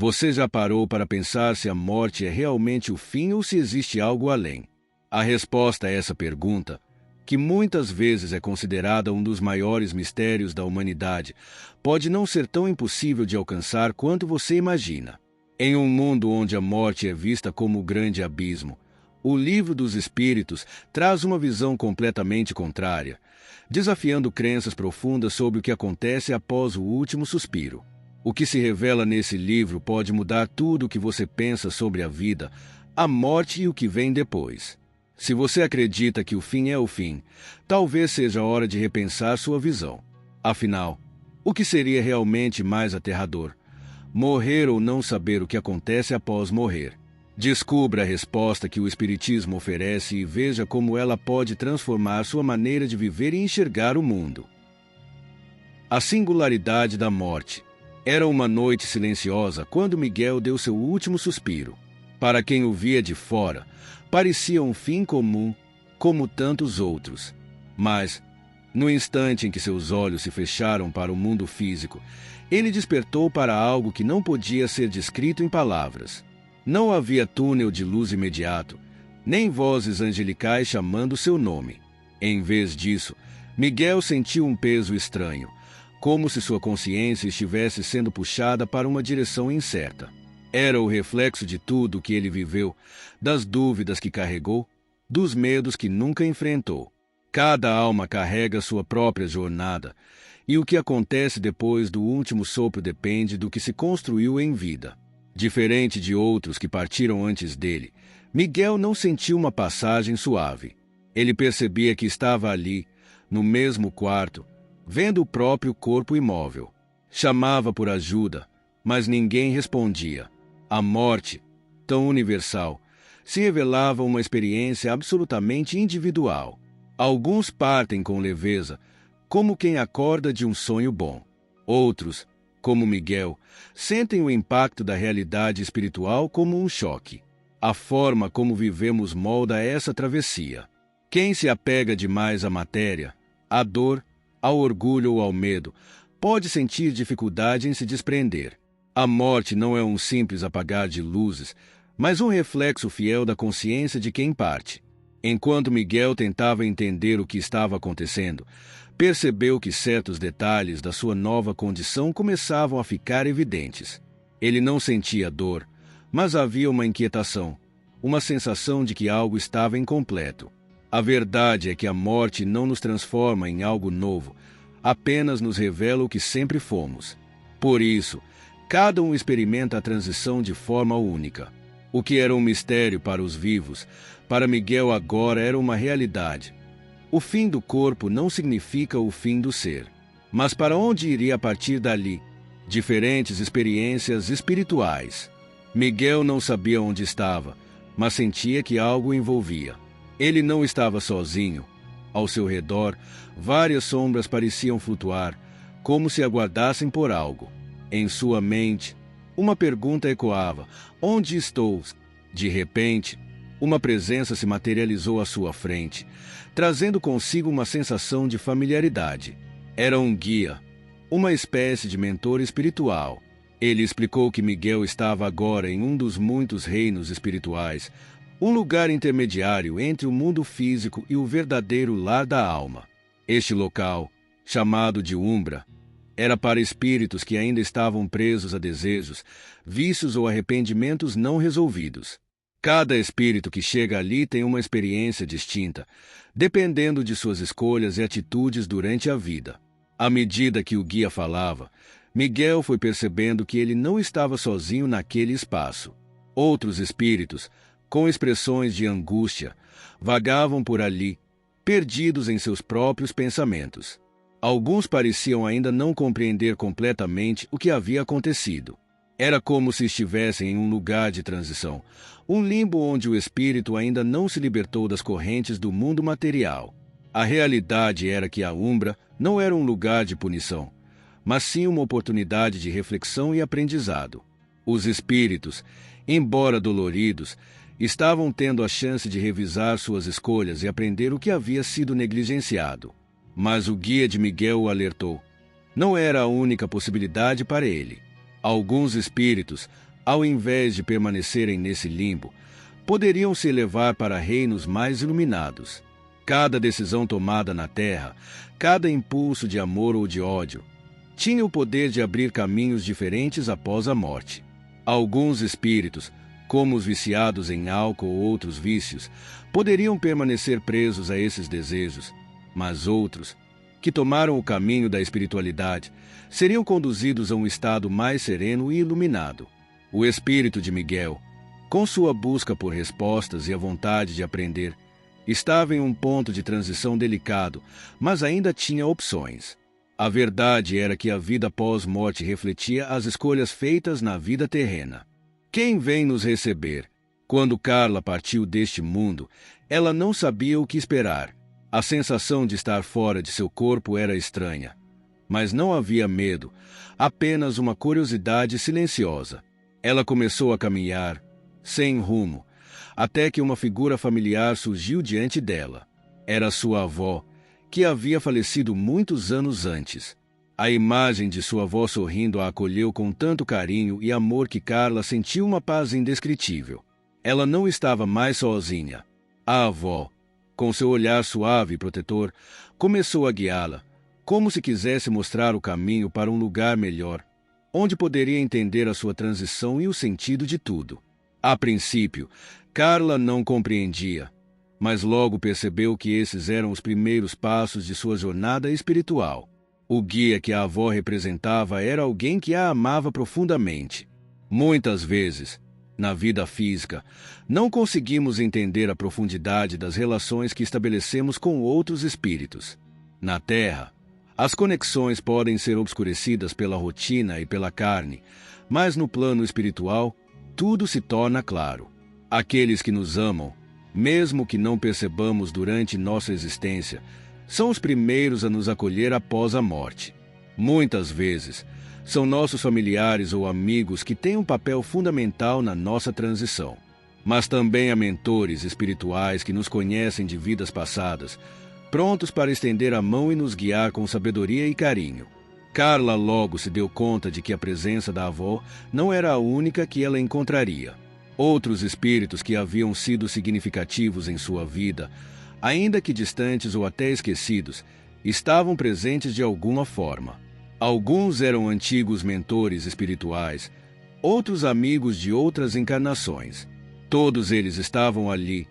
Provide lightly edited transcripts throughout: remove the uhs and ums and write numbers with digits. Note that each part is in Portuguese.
Você já parou para pensar se a morte é realmente o fim ou se existe algo além? A resposta a essa pergunta, que muitas vezes é considerada um dos maiores mistérios da humanidade, pode não ser tão impossível de alcançar quanto você imagina. Em um mundo onde a morte é vista como o grande abismo, o Livro dos Espíritos traz uma visão completamente contrária, desafiando crenças profundas sobre o que acontece após o último suspiro. O que se revela nesse livro pode mudar tudo o que você pensa sobre a vida, a morte e o que vem depois. Se você acredita que o fim é o fim, talvez seja a hora de repensar sua visão. Afinal, o que seria realmente mais aterrador? Morrer ou não saber o que acontece após morrer? Descubra a resposta que o Espiritismo oferece e veja como ela pode transformar sua maneira de viver e enxergar o mundo. A singularidade da morte. Era uma noite silenciosa quando Miguel deu seu último suspiro. Para quem o via de fora, parecia um fim comum, como tantos outros. Mas, no instante em que seus olhos se fecharam para o mundo físico, ele despertou para algo que não podia ser descrito em palavras. Não havia túnel de luz imediato, nem vozes angelicais chamando seu nome. Em vez disso, Miguel sentiu um peso estranho, como se sua consciência estivesse sendo puxada para uma direção incerta. Era o reflexo de tudo o que ele viveu, das dúvidas que carregou, dos medos que nunca enfrentou. Cada alma carrega sua própria jornada, e o que acontece depois do último sopro depende do que se construiu em vida. Diferente de outros que partiram antes dele, Miguel não sentiu uma passagem suave. Ele percebia que estava ali, no mesmo quarto, vendo o próprio corpo imóvel. Chamava por ajuda, mas ninguém respondia. A morte, tão universal, se revelava uma experiência absolutamente individual. Alguns partem com leveza, como quem acorda de um sonho bom. Outros, como Miguel, sentem o impacto da realidade espiritual como um choque. A forma como vivemos molda essa travessia. Quem se apega demais à matéria, à dor, ao orgulho ou ao medo, pode sentir dificuldade em se desprender. A morte não é um simples apagar de luzes, mas um reflexo fiel da consciência de quem parte. Enquanto Miguel tentava entender o que estava acontecendo, percebeu que certos detalhes da sua nova condição começavam a ficar evidentes. Ele não sentia dor, mas havia uma inquietação, uma sensação de que algo estava incompleto. A verdade é que a morte não nos transforma em algo novo, apenas nos revela o que sempre fomos. Por isso, cada um experimenta a transição de forma única. O que era um mistério para os vivos, para Miguel agora era uma realidade. O fim do corpo não significa o fim do ser. Mas para onde iria a partir dali? Diferentes experiências espirituais. Miguel não sabia onde estava, mas sentia que algo o envolvia. Ele não estava sozinho. Ao seu redor, várias sombras pareciam flutuar, como se aguardassem por algo. Em sua mente, uma pergunta ecoava: onde estou? De repente, uma presença se materializou à sua frente, trazendo consigo uma sensação de familiaridade. Era um guia, uma espécie de mentor espiritual. Ele explicou que Miguel estava agora em um dos muitos reinos espirituais, um lugar intermediário entre o mundo físico e o verdadeiro lar da alma. Este local, chamado de Umbra, era para espíritos que ainda estavam presos a desejos, vícios ou arrependimentos não resolvidos. Cada espírito que chega ali tem uma experiência distinta, dependendo de suas escolhas e atitudes durante a vida. À medida que o guia falava, Miguel foi percebendo que ele não estava sozinho naquele espaço. Outros espíritos, com expressões de angústia, vagavam por ali, perdidos em seus próprios pensamentos. Alguns pareciam ainda não compreender completamente o que havia acontecido. Era como se estivessem em um lugar de transição, um limbo onde o espírito ainda não se libertou das correntes do mundo material. A realidade era que a Umbra não era um lugar de punição, mas sim uma oportunidade de reflexão e aprendizado. Os espíritos, embora doloridos, estavam tendo a chance de revisar suas escolhas e aprender o que havia sido negligenciado. Mas o guia de Miguel o alertou. Não era a única possibilidade para ele. Alguns espíritos, ao invés de permanecerem nesse limbo, poderiam se elevar para reinos mais iluminados. Cada decisão tomada na Terra, cada impulso de amor ou de ódio, tinha o poder de abrir caminhos diferentes após a morte. Alguns espíritos, como os viciados em álcool ou outros vícios, poderiam permanecer presos a esses desejos, mas outros, que tomaram o caminho da espiritualidade, seriam conduzidos a um estado mais sereno e iluminado. O espírito de Miguel, com sua busca por respostas e a vontade de aprender, estava em um ponto de transição delicado, mas ainda tinha opções. A verdade era que a vida pós-morte refletia as escolhas feitas na vida terrena. Quem vem nos receber? Quando Carla partiu deste mundo, ela não sabia o que esperar. A sensação de estar fora de seu corpo era estranha. Mas não havia medo, apenas uma curiosidade silenciosa. Ela começou a caminhar, sem rumo, até que uma figura familiar surgiu diante dela. Era sua avó, que havia falecido muitos anos antes. A imagem de sua avó sorrindo a acolheu com tanto carinho e amor que Carla sentiu uma paz indescritível. Ela não estava mais sozinha. A avó, com seu olhar suave e protetor, começou a guiá-la, como se quisesse mostrar o caminho para um lugar melhor, onde poderia entender a sua transição e o sentido de tudo. A princípio, Carla não compreendia, mas logo percebeu que esses eram os primeiros passos de sua jornada espiritual. O guia que a avó representava era alguém que a amava profundamente. Muitas vezes, na vida física, não conseguimos entender a profundidade das relações que estabelecemos com outros espíritos. Na Terra, as conexões podem ser obscurecidas pela rotina e pela carne, mas no plano espiritual, tudo se torna claro. Aqueles que nos amam, mesmo que não percebamos durante nossa existência, são os primeiros a nos acolher após a morte. Muitas vezes, são nossos familiares ou amigos que têm um papel fundamental na nossa transição. Mas também há mentores espirituais que nos conhecem de vidas passadas, prontos para estender a mão e nos guiar com sabedoria e carinho. Carla logo se deu conta de que a presença da avó não era a única que ela encontraria. Outros espíritos que haviam sido significativos em sua vida, ainda que distantes ou até esquecidos, estavam presentes de alguma forma. Alguns eram antigos mentores espirituais, outros amigos de outras encarnações. Todos eles estavam ali,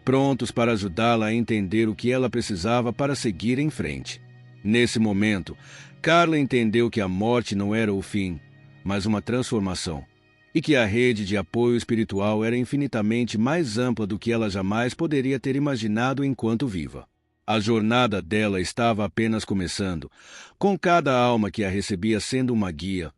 prontos para ajudá-la a entender o que ela precisava para seguir em frente. Nesse momento, Carla entendeu que a morte não era o fim, mas uma transformação, e que a rede de apoio espiritual era infinitamente mais ampla do que ela jamais poderia ter imaginado enquanto viva. A jornada dela estava apenas começando, com cada alma que a recebia sendo uma guia,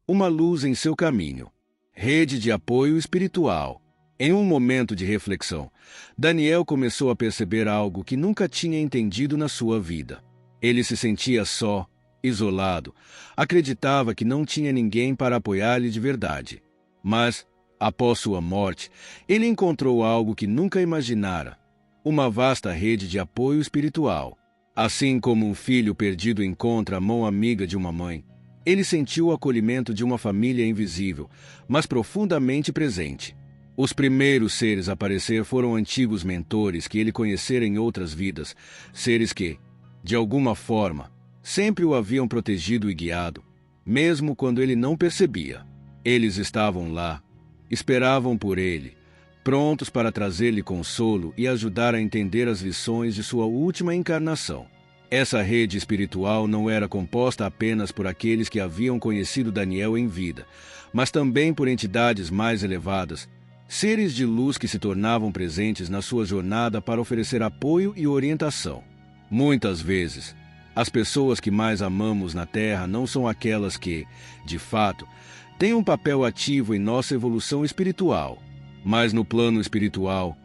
uma luz em seu caminho. Rede de apoio espiritual. Em um momento de reflexão, Daniel começou a perceber algo que nunca tinha entendido na sua vida. Ele se sentia só, isolado, acreditava que não tinha ninguém para apoiar-lhe de verdade. Mas, após sua morte, ele encontrou algo que nunca imaginara: uma vasta rede de apoio espiritual. Assim como um filho perdido encontra a mão amiga de uma mãe, ele sentiu o acolhimento de uma família invisível, mas profundamente presente. Os primeiros seres a aparecer foram antigos mentores que ele conhecera em outras vidas, seres que, de alguma forma, sempre o haviam protegido e guiado, mesmo quando ele não percebia. Eles estavam lá, esperavam por ele, prontos para trazer-lhe consolo e ajudar a entender as lições de sua última encarnação. Essa rede espiritual não era composta apenas por aqueles que haviam conhecido Daniel em vida, mas também por entidades mais elevadas, seres de luz que se tornavam presentes na sua jornada para oferecer apoio e orientação. Muitas vezes, as pessoas que mais amamos na Terra não são aquelas que, de fato, têm um papel ativo em nossa evolução espiritual. Mas no plano espiritual,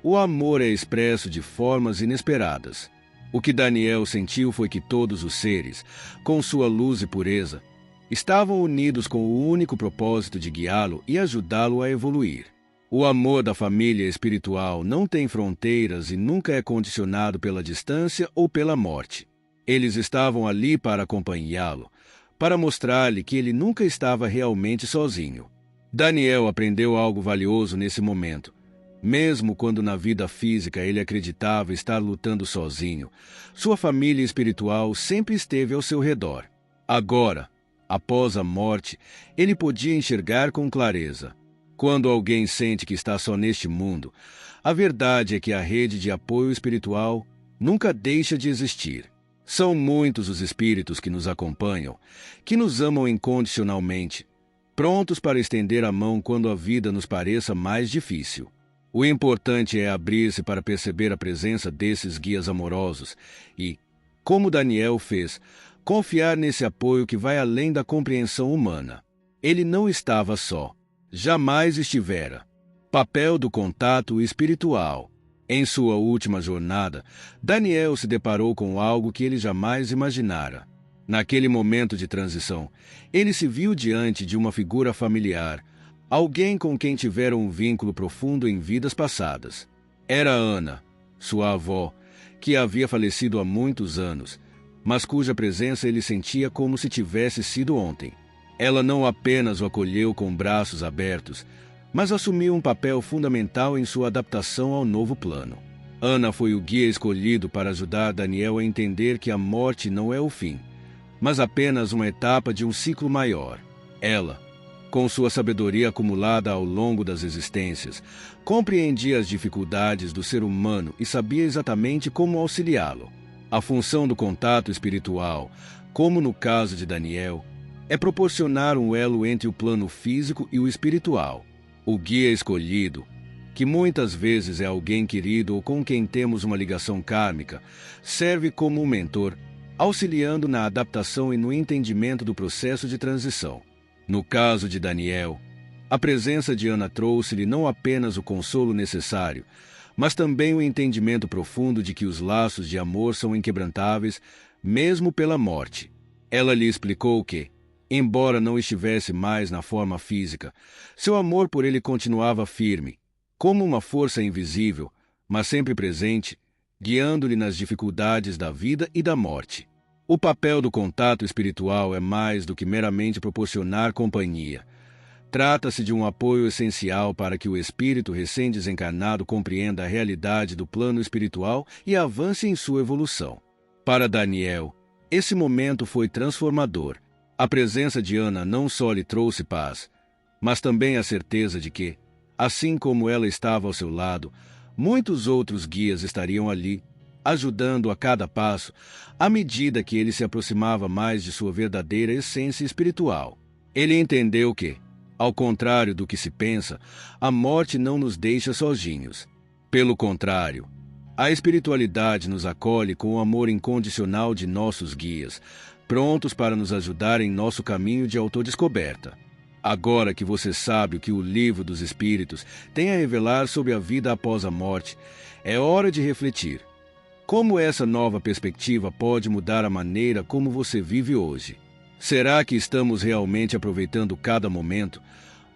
o amor é expresso de formas inesperadas. O que Daniel sentiu foi que todos os seres, com sua luz e pureza, estavam unidos com o único propósito de guiá-lo e ajudá-lo a evoluir. O amor da família espiritual não tem fronteiras e nunca é condicionado pela distância ou pela morte. Eles estavam ali para acompanhá-lo, para mostrar-lhe que ele nunca estava realmente sozinho. Daniel aprendeu algo valioso nesse momento. Mesmo quando na vida física ele acreditava estar lutando sozinho, sua família espiritual sempre esteve ao seu redor. Agora, após a morte, ele podia enxergar com clareza. Quando alguém sente que está só neste mundo, a verdade é que a rede de apoio espiritual nunca deixa de existir. São muitos os espíritos que nos acompanham, que nos amam incondicionalmente, prontos para estender a mão quando a vida nos pareça mais difícil. O importante é abrir-se para perceber a presença desses guias amorosos e, como Daniel fez, confiar nesse apoio que vai além da compreensão humana. Ele não estava só. Jamais estivera. Papel do contato espiritual. Em sua última jornada, Daniel se deparou com algo que ele jamais imaginara. Naquele momento de transição, ele se viu diante de uma figura familiar, alguém com quem tivera um vínculo profundo em vidas passadas. Era Ana, sua avó, que havia falecido há muitos anos, mas cuja presença ele sentia como se tivesse sido ontem. Ela não apenas o acolheu com braços abertos, mas assumiu um papel fundamental em sua adaptação ao novo plano. Ana foi o guia escolhido para ajudar Daniel a entender que a morte não é o fim, mas apenas uma etapa de um ciclo maior. Ela, com sua sabedoria acumulada ao longo das existências, compreendia as dificuldades do ser humano e sabia exatamente como auxiliá-lo. A função do contato espiritual, como no caso de Daniel, é proporcionar um elo entre o plano físico e o espiritual. O guia escolhido, que muitas vezes é alguém querido ou com quem temos uma ligação kármica, serve como um mentor, auxiliando na adaptação e no entendimento do processo de transição. No caso de Daniel, a presença de Ana trouxe-lhe não apenas o consolo necessário, mas também o entendimento profundo de que os laços de amor são inquebrantáveis, mesmo pela morte. Ela lhe explicou que, embora não estivesse mais na forma física, seu amor por ele continuava firme, como uma força invisível, mas sempre presente, guiando-lhe nas dificuldades da vida e da morte. O papel do contato espiritual é mais do que meramente proporcionar companhia. Trata-se de um apoio essencial para que o espírito recém-desencarnado compreenda a realidade do plano espiritual e avance em sua evolução. Para Daniel, esse momento foi transformador. A presença de Ana não só lhe trouxe paz, mas também a certeza de que, assim como ela estava ao seu lado, muitos outros guias estariam ali, ajudando a cada passo, à medida que ele se aproximava mais de sua verdadeira essência espiritual. Ele entendeu que, ao contrário do que se pensa, a morte não nos deixa sozinhos. Pelo contrário, a espiritualidade nos acolhe com o amor incondicional de nossos guias, prontos para nos ajudar em nosso caminho de autodescoberta. Agora que você sabe o que o Livro dos Espíritos tem a revelar sobre a vida após a morte, é hora de refletir. Como essa nova perspectiva pode mudar a maneira como você vive hoje? Será que estamos realmente aproveitando cada momento?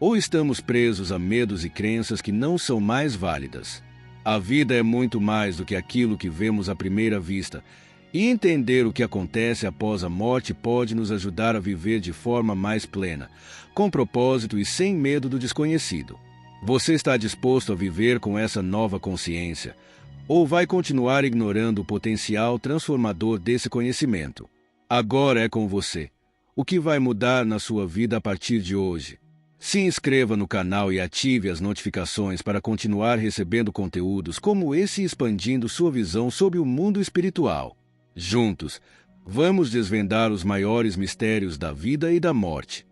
Ou estamos presos a medos e crenças que não são mais válidas? A vida é muito mais do que aquilo que vemos à primeira vista, e entender o que acontece após a morte pode nos ajudar a viver de forma mais plena, com propósito e sem medo do desconhecido. Você está disposto a viver com essa nova consciência? Ou vai continuar ignorando o potencial transformador desse conhecimento? Agora é com você. O que vai mudar na sua vida a partir de hoje? Se inscreva no canal e ative as notificações para continuar recebendo conteúdos como esse e expandindo sua visão sobre o mundo espiritual. Juntos, vamos desvendar os maiores mistérios da vida e da morte.